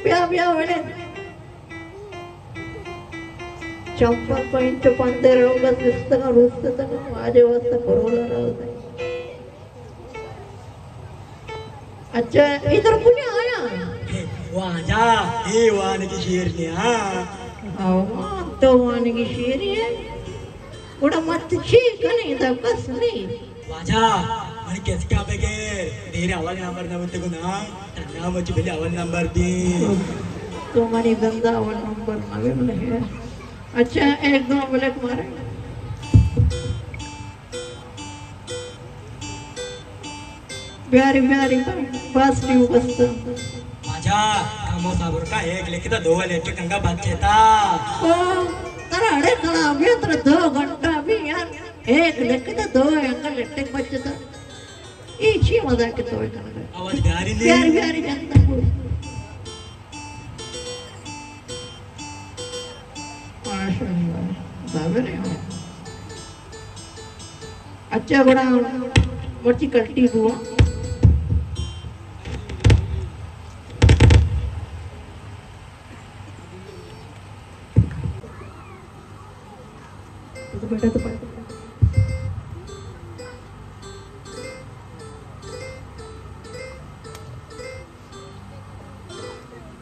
ब्या ब्या वाले चंपा पॉइंट पंदर होगा सिस्टम रूप से तो आज वास्ता करोला रहा अच्छा इधर कौन आया वाजा ये वान की शेरनी हाँ तो वान की शेरी है उड़ा मत चीख नहीं तो बस नहीं वाजा मन कैसे क्या बेगे तेरे अवल नंबर ना बंदे को ना तन्ना मुझे पहले अवल नंबर दी तो मनी बंदा अवल नंबर मालूम नहीं है अच्छा एक दो बुलेट मारे प्यारी प्यारी बस ड्यू बस वाजा कामो साबर का एक लेके तो दो लेके कंगा बच्चे था ओ तेरा अड़े खड़ा अभी तेरा 2 घंटा भी यार एक लेके तो 2 अंकल लेटे बच्चे था इची मजा के तो आवाज प्यारी नहीं प्यारी प्यारी जनता को माशाल्लाह बाबरे अच्छा बड़ा मोटी कल्टी हुआ तो बेटा तो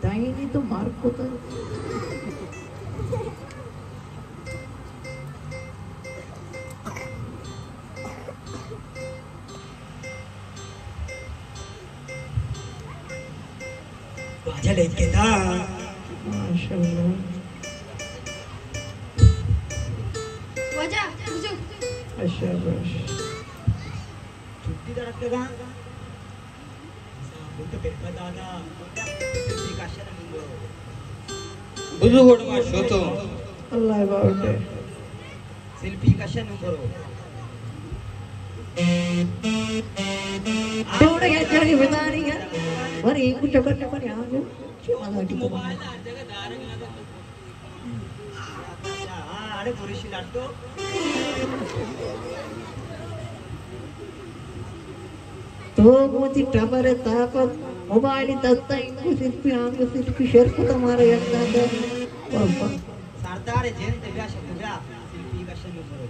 दाहिनी तो मार्क होता वाजा लेके ना माशाल्लाह वाजा बुझो अच्छा बस छुट्टी तो रखेगा बुद्ध पेपर दादा सिद्धि का शरण बुझो गोड़ मा शोतो अल्लाह बावटे शिल्पी का शरण करो थोड़ा या जानी बता रही है और एक कुछ करने पर यहाँ जो चीमा की तो अरे पुरुष लाटो तो मोती टमरे ताप मोबाइल दस्ता इनको सिर्फ शेर को तुम्हारे अंदर और सरदार जैन देव्या शिल्पी का शरण करो